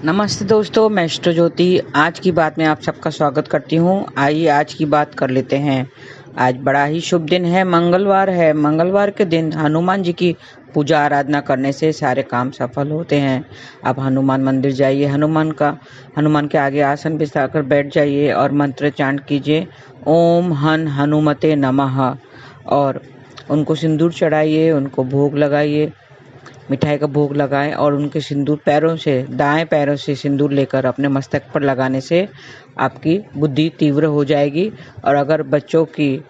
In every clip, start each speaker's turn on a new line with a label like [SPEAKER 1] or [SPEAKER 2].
[SPEAKER 1] नमस्ते दोस्तों, मैं एस्ट्रो ज्योति आज की बात में आप सबका स्वागत करती हूँ। आइए आज की बात कर लेते हैं। आज बड़ा ही शुभ दिन है, मंगलवार है। मंगलवार के दिन हनुमान जी की पूजा आराधना करने से सारे काम सफल होते हैं। आप हनुमान मंदिर जाइए, हनुमान के आगे आसन बिछाकर बैठ जाइए और मंत्र चांट कीजिए, ओम हनुमते नमः, और उनको सिंदूर चढ़ाइए, उनको भोग लगाइए, मिठाई का भोग लगाएं और उनके सिंदूर दाएं पैरों से सिंदूर लेकर अपने मस्तक पर लगाने से आपकी बुद्धि तीव्र हो जाएगी। और अगर बच्चों की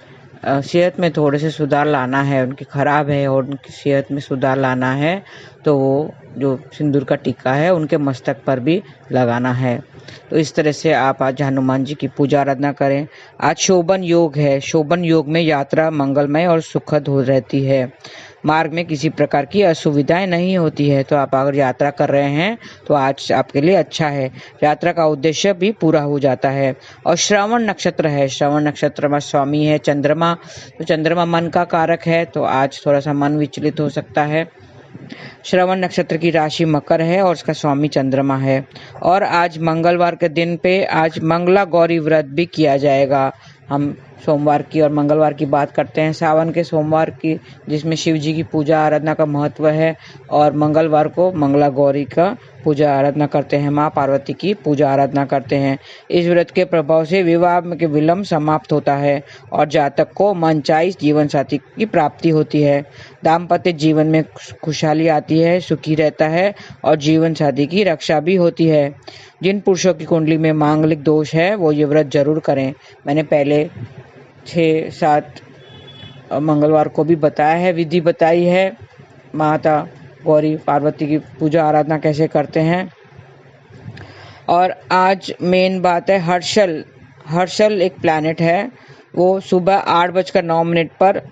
[SPEAKER 1] सेहत में थोड़े से सुधार लाना है, उनकी खराब है और उनकी सेहत में सुधार लाना है, तो वो जो सिंदूर का टीका है उनके मस्तक पर भी लगाना है। तो इस तरह से आप आज हनुमान जी की पूजा आराधना करें। आज शोभन योग है। शोभन योग में यात्रा मंगलमय और सुखद हो रहती है। मार्ग में किसी प्रकार की असुविधाएं नहीं होती है। तो आप अगर यात्रा कर रहे हैं तो आज आपके लिए अच्छा है। यात्रा का उद्देश्य भी पूरा हो जाता है। और श्रवण नक्षत्र है। श्रवण नक्षत्र में स्वामी है चंद्रमा। तो चंद्रमा मन का कारक है, तो आज थोड़ा सा मन विचलित हो सकता है। श्रवण नक्षत्र की राशि मकर है और उसका स्वामी चंद्रमा है। और आज मंगलवार के दिन पे आज मंगला गौरी व्रत भी किया जाएगा। हम सोमवार की और मंगलवार की बात करते हैं। सावन के सोमवार की, जिसमें शिव जी की पूजा आराधना का महत्व है, और मंगलवार को मंगला गौरी का पूजा आराधना करते हैं, माँ पार्वती की पूजा आराधना करते हैं। इस व्रत के प्रभाव से विवाह के विलंब समाप्त होता है और जातक को मनचाही जीवन साथी की प्राप्ति होती है। दाम्पत्य जीवन में खुशहाली आती है, सुखी रहता है और जीवन साथी की रक्षा भी होती है। जिन पुरुषों की कुंडली में मांगलिक दोष है वो ये व्रत जरूर करें। मैंने पहले 6-7 मंगलवार को भी बताया है, विधि बताई है, माता गौरी पार्वती की पूजा आराधना कैसे करते हैं। और आज मेन बात है हर्षल। हर्षल एक प्लैनेट है, वो सुबह 8:09 पर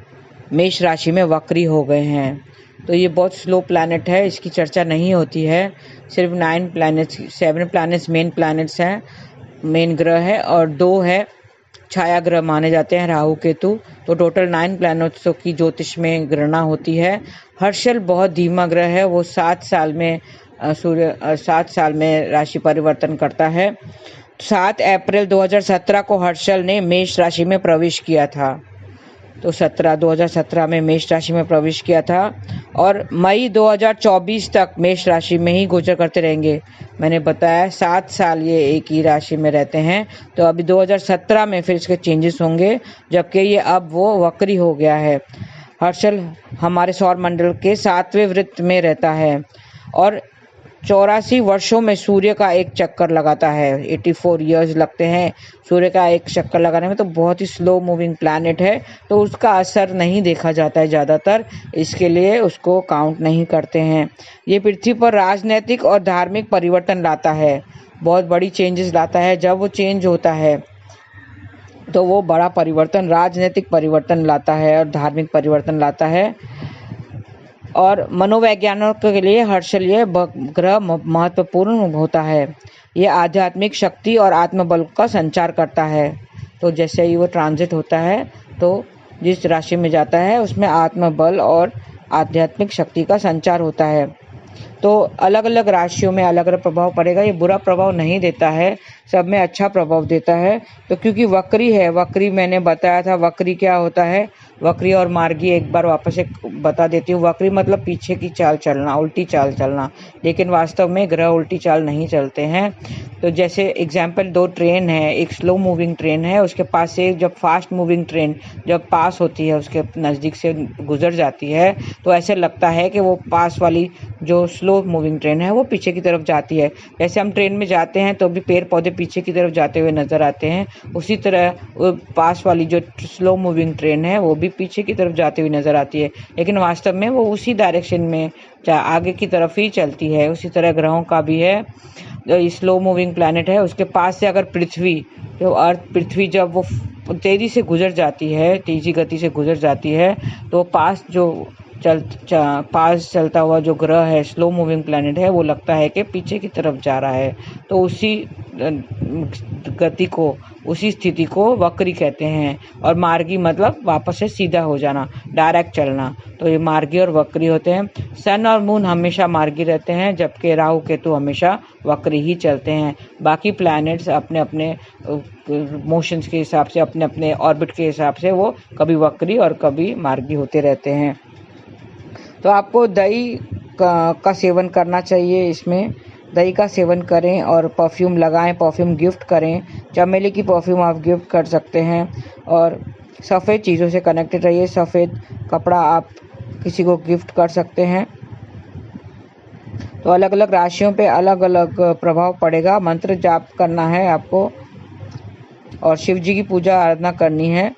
[SPEAKER 1] मेष राशि में वक्री हो गए हैं। तो ये बहुत स्लो प्लैनेट है, इसकी चर्चा नहीं होती है। सिर्फ 7 प्लैनेट्स मेन प्लैनेट्स हैं, मेन ग्रह है, और 2 है छाया ग्रह माने जाते हैं, राहु केतु। तो टोटल 9 प्लैनेट्सों की ज्योतिष में गणना होती है। हर्षल बहुत धीमा ग्रह है, वो 7 साल में राशि परिवर्तन करता है। 7 अप्रैल 2017 को हर्षल ने मेष राशि में प्रवेश किया था। तो 2017 में मेष राशि में प्रवेश किया था और मई 2024 तक मेष राशि में ही गोचर करते रहेंगे। मैंने बताया 7 साल ये एक ही राशि में रहते हैं। तो अभी 2017 में फिर इसके चेंजेस होंगे, जबकि ये अब वो वक्री हो गया है। हर्षल हमारे सौर मंडल के 7वें वृत्त में रहता है और 84 वर्षों में सूर्य का एक चक्कर लगाता है। 84 इयर्स लगते हैं सूर्य का एक चक्कर लगाने में। तो बहुत ही स्लो मूविंग प्लैनेट है, तो उसका असर नहीं देखा जाता है ज़्यादातर, इसके लिए उसको काउंट नहीं करते हैं। ये पृथ्वी पर राजनीतिक और धार्मिक परिवर्तन लाता है, बहुत बड़ी चेंजेस लाता है। जब वो चेंज होता है तो वो बड़ा परिवर्तन, राजनीतिक परिवर्तन लाता है और धार्मिक परिवर्तन लाता है। और मनोवैज्ञानिकों के लिए हर्षल ये ग्रह महत्वपूर्ण होता है। ये आध्यात्मिक शक्ति और आत्मबल का संचार करता है। तो जैसे ही वो ट्रांजिट होता है तो जिस राशि में जाता है उसमें आत्मबल और आध्यात्मिक शक्ति का संचार होता है। तो अलग अलग राशियों में अलग अलग प्रभाव पड़ेगा। ये बुरा प्रभाव नहीं देता है, सब में अच्छा प्रभाव देता है। तो क्योंकि वक्री है, वक्री मैंने बताया था, वक्री क्या होता है, वक्री और मार्गी एक बार वापस एक बता देती हूँ। वक्री मतलब पीछे की चाल चलना, उल्टी चाल चलना, लेकिन वास्तव में ग्रह उल्टी चाल नहीं चलते हैं। तो जैसे एग्जाम्पल 2 ट्रेन है, एक स्लो मूविंग ट्रेन है, उसके पास से जब फास्ट मूविंग ट्रेन जब पास होती है, उसके नज़दीक से गुजर जाती है, तो ऐसे लगता है कि वो पास वाली जो स्लो मूविंग ट्रेन है वो पीछे की तरफ जाती है। जैसे हम ट्रेन में जाते हैं तो भी पेड़ पौधे पीछे की तरफ जाते हुए नजर आते हैं, उसी तरह वो पास वाली जो स्लो मूविंग ट्रेन है वो भी पीछे की तरफ जाती हुई नजर आती है, लेकिन वास्तव में वो उसी डायरेक्शन में आगे की तरफ ही चलती है। उसी तरह ग्रहों का भी है। जो स्लो मूविंग प्लैनेट है उसके पास से अगर पृथ्वी जब वो तेजी से गुजर जाती है, तेजी गति से गुजर जाती है, तो पास जो पास चलता हुआ जो ग्रह है, स्लो मूविंग प्लैनेट है, वो लगता है कि पीछे की तरफ जा रहा है। तो उसी गति को, उसी स्थिति को वक्री कहते हैं। और मार्गी मतलब वापस से सीधा हो जाना, डायरेक्ट चलना। तो ये मार्गी और वक्री होते हैं। सन और मून हमेशा मार्गी रहते हैं, जबकि राहु केतु हमेशा वक्री ही चलते हैं। बाकी प्लैनेट्स अपने अपने मोशंस के हिसाब से, अपने अपने ऑर्बिट के हिसाब से वो कभी वक्री और कभी मार्गी होते रहते हैं। तो आपको दही का सेवन करना चाहिए। इसमें दही का सेवन करें और परफ्यूम लगाएं, परफ्यूम गिफ्ट करें। चमेली की परफ्यूम आप गिफ्ट कर सकते हैं। और सफ़ेद चीज़ों से कनेक्टेड रहिए। सफ़ेद कपड़ा आप किसी को गिफ्ट कर सकते हैं। तो अलग अलग राशियों पे अलग अलग प्रभाव पड़ेगा। मंत्र जाप करना है आपको और शिव जी की पूजा आराधना करनी है।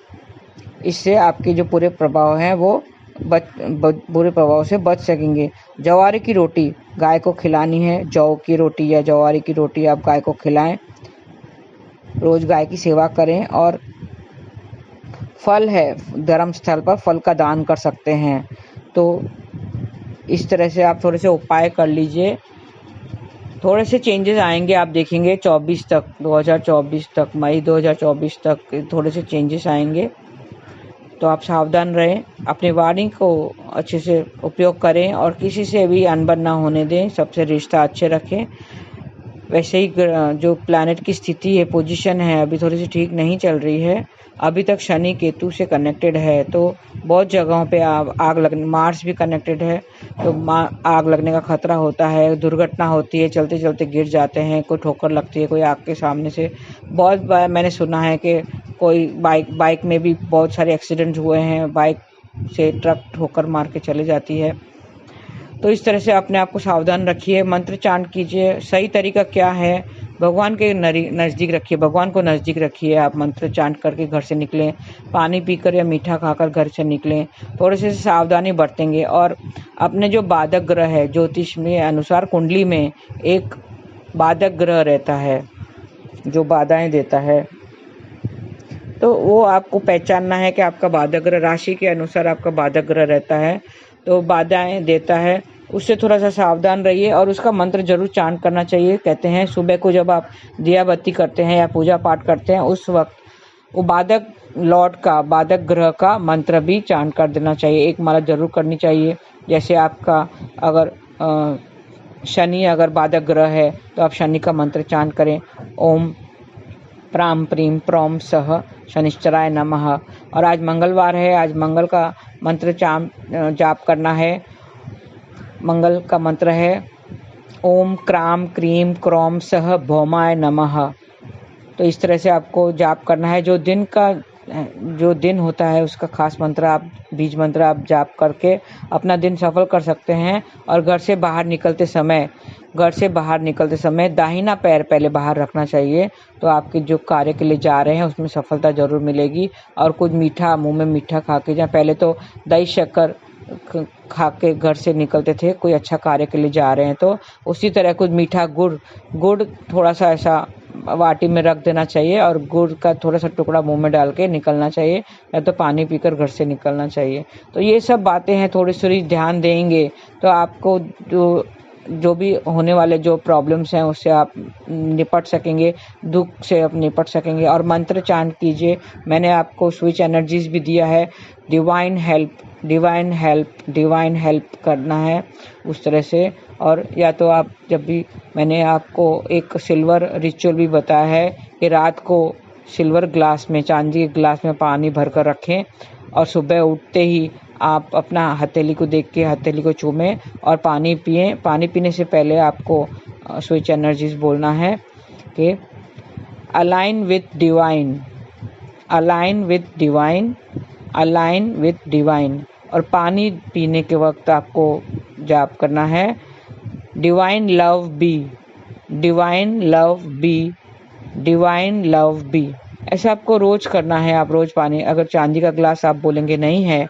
[SPEAKER 1] इससे आपके जो पूरे प्रभाव हैं वो बुरे प्रभाव से बच सकेंगे। जवारे की रोटी गाय को खिलानी है। जौ की रोटी या जवारे की रोटी आप गाय को खिलाएं। रोज गाय की सेवा करें। और फल है, धर्म स्थल पर फल का दान कर सकते हैं। तो इस तरह से आप थोड़े से उपाय कर लीजिए। थोड़े से चेंजेस आएंगे, आप देखेंगे 2024 तक, मई 2024 तक थोड़े से चेंजेस आएंगे। तो आप सावधान रहें, अपनी वाणी को अच्छे से उपयोग करें और किसी से भी अनबन ना होने दें। सबसे रिश्ता अच्छे रखें। वैसे ही जो प्लैनेट की स्थिति है, पोजीशन है, अभी थोड़ी सी ठीक नहीं चल रही है। अभी तक शनि केतु से कनेक्टेड है, तो बहुत जगहों पे आग लगने, मार्स भी कनेक्टेड है, तो आग लगने का खतरा होता है। दुर्घटना होती है, चलते चलते गिर जाते हैं, कोई ठोकर लगती है, कोई आग के सामने से। बहुत बार मैंने सुना है कि कोई बाइक में भी बहुत सारे एक्सीडेंट्स हुए हैं, बाइक से ट्रक ठोकर मार के चले जाती है। तो इस तरह से अपने आप को सावधान रखिए। मंत्र चांट कीजिए। सही तरीका क्या है? भगवान के नज़दीक रखिए, भगवान को नज़दीक रखिए। आप मंत्र चांट करके घर से निकलें, पानी पीकर या मीठा खाकर घर से निकलें। थोड़े से सावधानी बरतेंगे। और अपने जो बाधक ग्रह है, ज्योतिष में अनुसार कुंडली में एक बाधक ग्रह रहता है जो बाधाएं देता है। तो वो आपको पहचानना है कि आपका बाधक ग्रह, राशि के अनुसार आपका बाधक ग्रह रहता है, तो बाधाएं देता है। उससे थोड़ा सा सावधान रहिए और उसका मंत्र जरूर चांट करना चाहिए। कहते हैं सुबह को जब आप दिया बत्ती करते हैं या पूजा पाठ करते हैं, उस वक्त वो बाधक लॉर्ड का, बाधक ग्रह का मंत्र भी चांट कर देना चाहिए। एक माला जरूर करनी चाहिए। जैसे आपका अगर शनि अगर बाधक ग्रह है तो आप शनि का मंत्र चांट करें, ओम प्राम प्रीम प्रोम सह शनिश्चराय नमः। और आज मंगलवार है, आज मंगल का मंत्र जाप करना है। मंगल का मंत्र है ओम क्राम क्रीम क्रोम सह भौमाय नमः। तो इस तरह से आपको जाप करना है। जो दिन होता है उसका खास मंत्र आप, बीज मंत्र आप जाप करके अपना दिन सफल कर सकते हैं। और घर से बाहर निकलते समय दाहिना पैर पहले बाहर रखना चाहिए। तो आपके जो कार्य के लिए जा रहे हैं उसमें सफलता जरूर मिलेगी। और कुछ मीठा, मुंह में मीठा खा के जाए। पहले तो दही शक्कर खा के घर से निकलते थे, कोई अच्छा कार्य के लिए जा रहे हैं तो उसी तरह कुछ मीठा गुड़ थोड़ा सा ऐसा वाटी में रख देना चाहिए और गुड़ का थोड़ा सा टुकड़ा मुंह में डाल के निकलना चाहिए, या तो पानी पीकर घर से निकलना चाहिए। तो ये सब बातें हैं, थोड़ी सी ध्यान देंगे तो आपको जो भी होने वाले जो प्रॉब्लम्स हैं उससे आप निपट सकेंगे, दुख से आप निपट सकेंगे। और मंत्र चांट कीजिए। मैंने आपको स्विच एनर्जीज भी दिया है, डिवाइन हेल्प करना है उस तरह से। और या तो आप जब भी, मैंने आपको एक सिल्वर रिचुअल भी बताया है कि रात को सिल्वर ग्लास में, चांदी के ग्लास में पानी भर कर रखें और सुबह उठते ही आप अपना हथेली को देख के हथेली को चूमें और पानी पिएं। पानी पीने से पहले आपको स्विच एनर्जीज बोलना है कि अलाइन विथ डिवाइन। और पानी पीने के वक्त आपको जाप करना है डिवाइन लव बी। ऐसा आपको रोज करना है। आप रोज पानी, अगर चांदी का ग्लास आप बोलेंगे नहीं है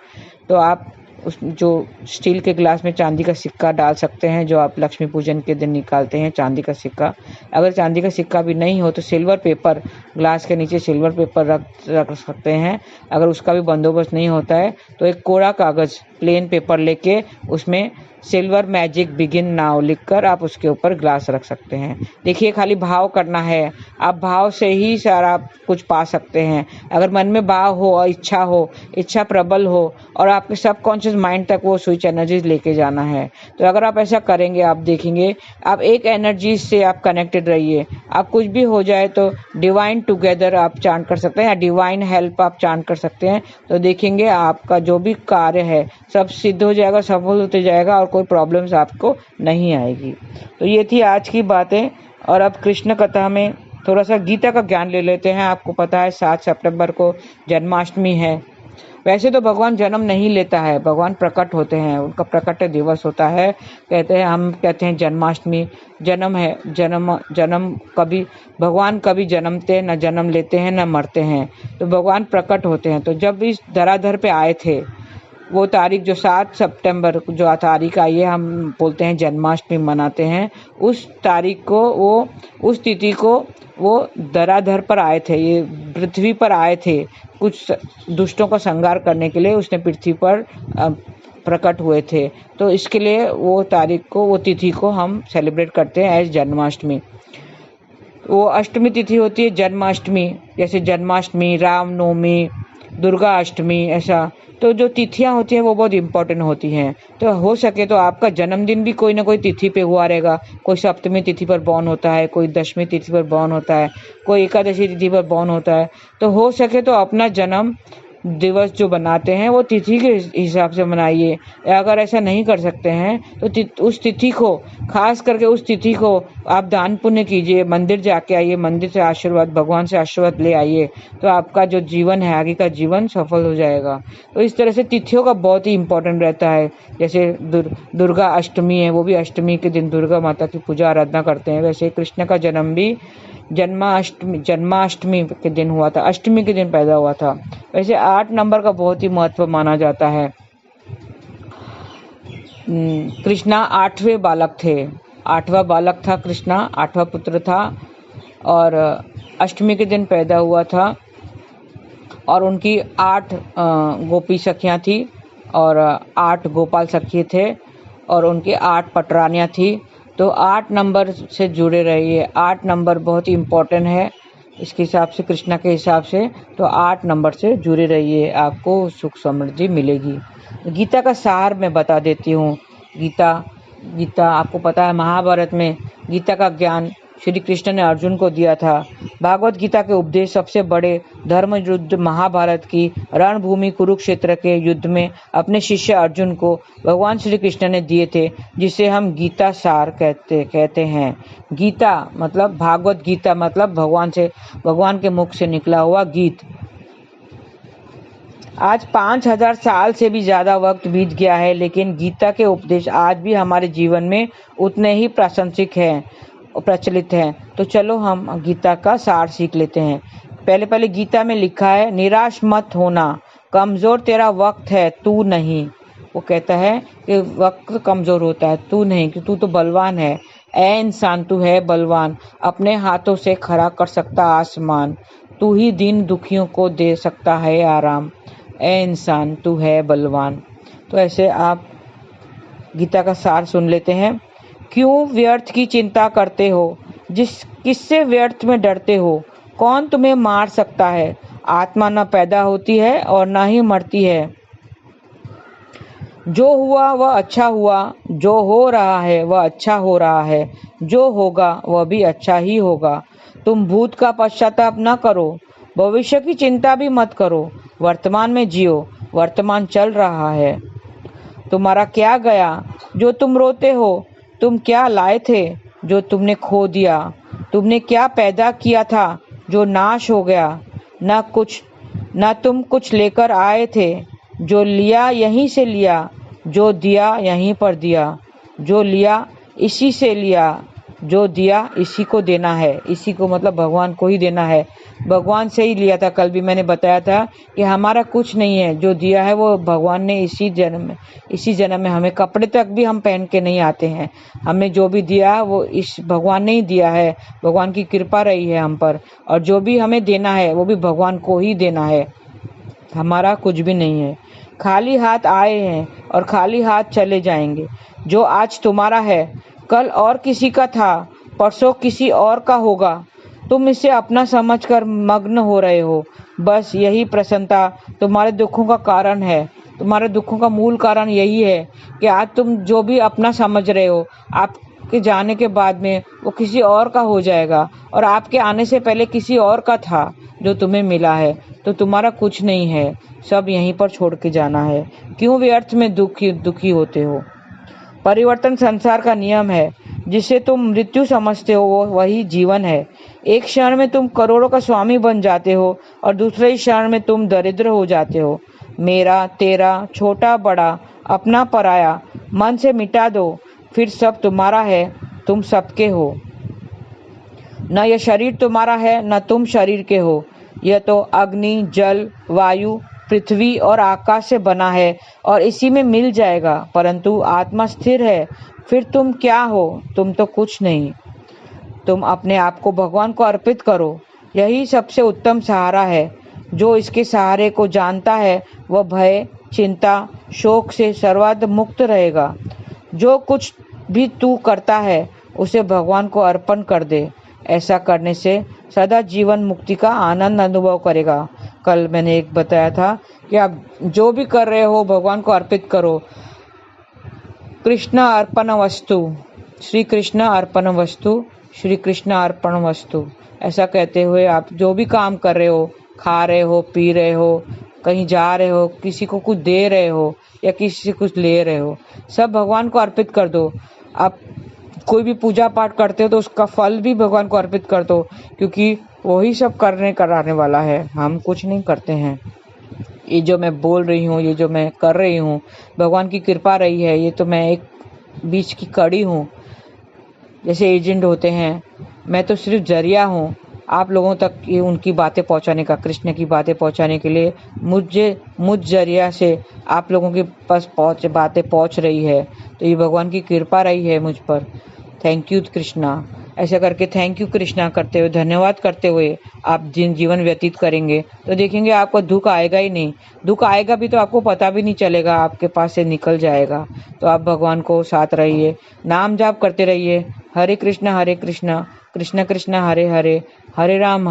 [SPEAKER 1] तो आप उस जो स्टील के ग्लास में चांदी का सिक्का डाल सकते हैं, जो आप लक्ष्मी पूजन के दिन निकालते हैं चांदी का सिक्का। अगर चांदी का सिक्का भी नहीं हो तो सिल्वर पेपर, ग्लास के नीचे सिल्वर पेपर रख सकते हैं। अगर उसका भी बंदोबस्त नहीं होता है तो एक कोरा कागज़ प्लेन पेपर लेके उसमें सिल्वर मैजिक बिगिन नाउ लिखकर आप उसके ऊपर ग्लास रख सकते हैं। देखिए, खाली भाव करना है, आप भाव से ही सारा कुछ पा सकते हैं। अगर मन में भाव हो और इच्छा प्रबल हो और आपके सबकॉन्शियस माइंड तक वो स्विच एनर्जीज लेके जाना है, तो अगर आप ऐसा करेंगे आप देखेंगे आप एक एनर्जी से आप कनेक्टेड रहिए। आप कुछ भी हो जाए तो डिवाइन टुगेदर आप चांट कर सकते हैं या डिवाइन हेल्प आप चांट कर सकते हैं, तो देखेंगे आपका जो भी कार्य है सब सिद्ध हो जाएगा, सफल होते जाएगा और कोई प्रॉब्लम्स आपको नहीं आएगी। तो ये थी आज की बातें। और अब कृष्ण कथा में थोड़ा सा गीता का ज्ञान ले लेते हैं। आपको पता है 7 सितंबर को जन्माष्टमी है। वैसे तो भगवान जन्म नहीं लेता है, भगवान प्रकट होते हैं, उनका प्रकट दिवस होता है। हम कहते हैं जन्माष्टमी, जन्म है, जन्म कभी भगवान कभी जन्मते न जन्म लेते हैं न मरते हैं, तो भगवान प्रकट होते हैं। तो जब इस धराधर पे आए थे, वो तारीख जो 7 सितंबर जो तारीख आई है, हम बोलते हैं जन्माष्टमी मनाते हैं। उस तारीख को उस तिथि को वो धराधर पर आए थे, ये पृथ्वी पर आए थे, कुछ दुष्टों का संहार करने के लिए उसने पृथ्वी पर प्रकट हुए थे। तो इसके लिए वो तारीख को, वो तिथि को हम सेलिब्रेट करते हैं एज जन्माष्टमी। वो अष्टमी तिथि होती है जन्माष्टमी, जैसे जन्माष्टमी, रामनवमी, दुर्गा अष्टमी, ऐसा। तो जो तिथियां होती हैं वो बहुत इंपॉर्टेंट होती हैं। तो हो सके तो आपका जन्मदिन भी कोई ना कोई तिथि पे हुआ रहेगा। कोई सप्तमी तिथि पर बॉर्न होता है, कोई दशमी तिथि पर बॉर्न होता है, कोई एकादशी तिथि पर बॉर्न होता है। तो हो सके तो अपना जन्म दिवस जो बनाते हैं वो तिथि के हिसाब से मनाइए। अगर ऐसा नहीं कर सकते हैं तो उस तिथि को, खास करके उस तिथि को आप दान पुण्य कीजिए, मंदिर जाके आइए, मंदिर से आशीर्वाद, भगवान से आशीर्वाद ले आइए, तो आपका जो जीवन है, आगे का जीवन सफल हो जाएगा। तो इस तरह से तिथियों का बहुत ही इम्पोर्टेंट रहता है। जैसे दुर्गा अष्टमी है, वो भी अष्टमी के दिन दुर्गा माता की पूजा आराधना करते हैं। वैसे कृष्ण का जन्म भी जन्माष्टमी के दिन हुआ था, अष्टमी के दिन पैदा हुआ था। वैसे 8 नंबर का बहुत ही महत्व माना जाता है। कृष्णा 8वें बालक थे, 8वां बालक था कृष्णा, 8वां पुत्र था और अष्टमी के दिन पैदा हुआ था। और उनकी 8 गोपी सखियां थी और 8 गोपाल सखी थे और उनकी 8 पटरानियां थी। तो 8 नंबर से जुड़े रहिए, 8 नंबर बहुत ही इम्पोर्टेंट है इसके हिसाब से, कृष्णा के हिसाब से। तो 8 नंबर से जुड़े रहिए, आपको सुख समृद्धि मिलेगी। गीता का सार मैं बता देती हूँ। गीता आपको पता है, महाभारत में गीता का ज्ञान श्री कृष्ण ने अर्जुन को दिया था। भागवत गीता के उपदेश सबसे बड़े धर्म युद्ध महाभारत की रणभूमि कुरुक्षेत्र के युद्ध में अपने शिष्य अर्जुन को भगवान श्री कृष्ण ने दिए थे, जिसे हम गीता सार कहते हैं। गीता मतलब, भागवत गीता मतलब भगवान के मुख से निकला हुआ गीत। आज 5000 साल से भी ज्यादा वक्त बीत गया है, लेकिन गीता के उपदेश आज भी हमारे जीवन में उतने ही प्रासंगिक हैं, प्रचलित हैं। तो चलो हम गीता का सार सीख लेते हैं। पहले गीता में लिखा है, निराश मत होना, कमजोर तेरा वक्त है, तू नहीं। वो कहता है कि वक्त कमजोर होता है, तू नहीं, कि तू तो बलवान है। ऐ इंसान, तू है बलवान, अपने हाथों से खड़ा कर सकता आसमान, तू ही दीन दुखियों को दे सकता है आराम। ऐ इंसान, तू है बलवान। तो ऐसे आप गीता का सार सुन लेते हैं। क्यों व्यर्थ की चिंता करते हो, किससे व्यर्थ में डरते हो, कौन तुम्हें मार सकता है। आत्मा न पैदा होती है और न ही मरती है। जो हुआ वह अच्छा हुआ, जो हो रहा है वह अच्छा हो रहा है, जो होगा वह भी अच्छा ही होगा। तुम भूत का पश्चाताप न करो, भविष्य की चिंता भी मत करो, वर्तमान में जियो, वर्तमान चल रहा है। तुम्हारा क्या गया जो तुम रोते हो, तुम क्या लाए थे जो तुमने खो दिया, तुमने क्या पैदा किया था जो नाश हो गया। न तुम कुछ लेकर आए थे, जो लिया यहीं से लिया, जो दिया यहीं पर दिया, जो लिया इसी से लिया, जो दिया इसी को देना है। इसी को मतलब भगवान को ही देना है, भगवान से ही लिया था। कल भी मैंने बताया था कि हमारा कुछ नहीं है, जो दिया है वो भगवान ने इसी जन्म में हमें कपड़े तक भी हम पहन के नहीं आते हैं। हमें जो भी दिया वो इस भगवान ने ही दिया है, भगवान की कृपा रही है हम पर। और जो भी हमें देना है वो भी भगवान को ही देना है, हमारा कुछ भी नहीं है। खाली हाथ आए हैं और खाली हाथ चले जाएंगे। जो आज तुम्हारा है कल और किसी का था, परसों किसी और का होगा। तुम इसे अपना समझकर मग्न हो रहे हो। बस यही प्रसन्नता तुम्हारे दुखों का कारण है। तुम्हारे दुखों का मूल कारण यही है कि आज तुम जो भी अपना समझ रहे हो, आपके जाने के बाद में वो किसी और का हो जाएगा, और आपके आने से पहले किसी और का था जो तुम्हें मिला है। तो तुम्हारा कुछ नहीं है, सब यहीं पर छोड़ के जाना है। क्यों व्यर्थ में दुखी होते हो? परिवर्तन संसार का नियम है। जिसे तुम मृत्यु समझते हो वो वही जीवन है। एक क्षण में तुम करोड़ों का स्वामी बन जाते हो और दूसरे ही क्षण में तुम दरिद्र हो जाते हो। मेरा तेरा, छोटा बड़ा, अपना पराया मन से मिटा दो, फिर सब तुम्हारा है, तुम सबके हो। न यह शरीर तुम्हारा है न तुम शरीर के हो। यह तो अग्नि, जल, वायु, पृथ्वी और आकाश से बना है और इसी में मिल जाएगा। परंतु आत्मा स्थिर है। फिर तुम क्या हो? तुम तो कुछ नहीं। तुम अपने आप को भगवान को अर्पित करो। यही सबसे उत्तम सहारा है। जो इसके सहारे को जानता है वह भय, चिंता, शोक से सर्वदा मुक्त रहेगा। जो कुछ भी तू करता है उसे भगवान को अर्पण कर दे। ऐसा करने से सदा जीवन मुक्ति का आनंद अनुभव करेगा। कल मैंने एक बताया था कि आप जो भी कर रहे हो भगवान को अर्पित करो। कृष्ण अर्पण वस्तु, श्री कृष्ण अर्पण वस्तु, श्री कृष्ण अर्पण वस्तु, ऐसा कहते हुए आप जो भी काम कर रहे हो, खा रहे हो, पी रहे हो, कहीं जा रहे हो, किसी को कुछ दे रहे हो या किसी से कुछ ले रहे हो, सब भगवान को अर्पित कर दो। आप कोई भी पूजा पाठ करते हो तो उसका फल भी भगवान को अर्पित कर दो, क्योंकि वही सब कराने वाला है। हम कुछ नहीं करते हैं। ये जो मैं बोल रही हूँ, ये जो मैं कर रही हूँ, भगवान की कृपा रही है। ये तो मैं एक बीच की कड़ी हूँ। जैसे एजेंट होते हैं, मैं तो सिर्फ जरिया हूँ आप लोगों तक ये उनकी बातें पहुँचाने का, कृष्ण की बातें पहुँचाने के लिए। मुझ जरिया से आप लोगों के पास बातें पहुँच रही है, तो ये भगवान की कृपा रही है मुझ पर। Thank you Krishna. ऐसा करके थैंक यू कृष्णा करते हुए, धन्यवाद करते हुए आप जीवन व्यतीत करेंगे तो देखेंगे आपको दुख आएगा ही नहीं। दुख आएगा भी तो आपको पता भी नहीं चलेगा, आपके पास से निकल जाएगा। तो आप भगवान को साथ रहिए, नाम जाप करते रहिए। हरे कृष्णा कृष्ण कृष्ण हरे हरे, हरे राम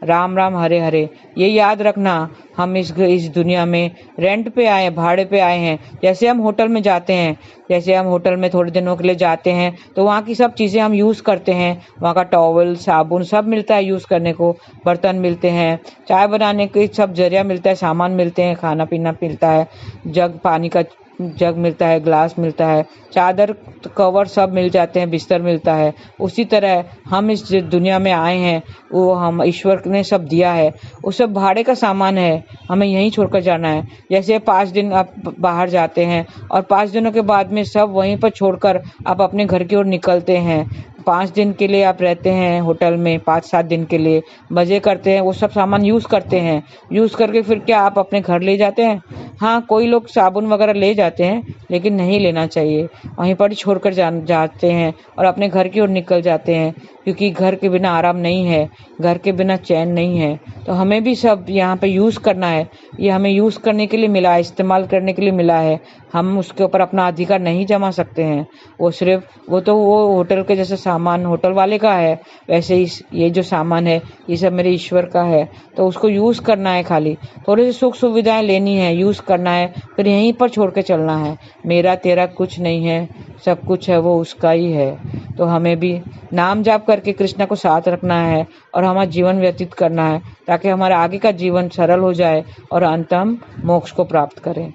[SPEAKER 1] राम राम हरे हरे। ये याद रखना, हम इस दुनिया में रेंट पे आए, भाड़े पे आए हैं। जैसे हम होटल में जाते हैं, जैसे हम होटल में थोड़े दिनों के लिए जाते हैं तो वहाँ की सब चीज़ें हम यूज़ करते हैं। वहाँ का टॉवल, साबुन सब मिलता है यूज़ करने को, बर्तन मिलते हैं, चाय बनाने के सब जरिया मिलता है, सामान मिलते हैं, खाना पीना मिलता है, जग पानी का जग मिलता है, ग्लास मिलता है, चादर कवर सब मिल जाते हैं, बिस्तर मिलता है। उसी तरह हम इस दुनिया में आए हैं, वो हम ईश्वर ने सब दिया है, वो सब भाड़े का सामान है, हमें यहीं छोड़कर जाना है। जैसे 5 दिन आप बाहर जाते हैं और 5 दिनों के बाद में सब वहीं पर छोड़कर आप अपने घर की ओर निकलते हैं। 5 दिन के लिए आप रहते हैं होटल में, 5-7 दिन के लिए मजे करते हैं, वो सब सामान यूज़ करते हैं। यूज़ करके फिर क्या आप अपने घर ले जाते हैं? हाँ, कोई लोग साबुन वगैरह ले जाते हैं, लेकिन नहीं लेना चाहिए। वहीं पर ही छोड़कर जाते हैं और अपने घर की ओर निकल जाते हैं, क्योंकि घर के बिना आराम नहीं है, घर के बिना चैन नहीं है। तो हमें भी सब यहाँ पे यूज़ करना है। ये हमें यूज़ करने के लिए मिला है, इस्तेमाल करने के लिए मिला है। हम उसके ऊपर अपना अधिकार नहीं जमा सकते हैं। वो तो होटल के जैसे सामान होटल वाले का है, वैसे ही ये जो सामान है ये सब मेरे ईश्वर का है। तो उसको यूज़ करना है, खाली थोड़ी सी सुख सुविधाएं लेनी है, यूज़ करना है, फिर यहीं पर छोड़ के चलना है। मेरा तेरा कुछ नहीं है, सब कुछ है वो उसका ही है। तो हमें भी नाम जाप करके कृष्ण को साथ रखना है और हमारा जीवन व्यतीत करना है, ताकि हमारा आगे का जीवन सरल हो जाए और अंत हम मोक्ष को प्राप्त करें।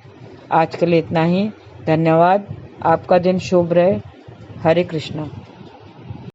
[SPEAKER 1] आज के लिए इतना ही। धन्यवाद। आपका दिन शुभ रहे। हरे कृष्णा।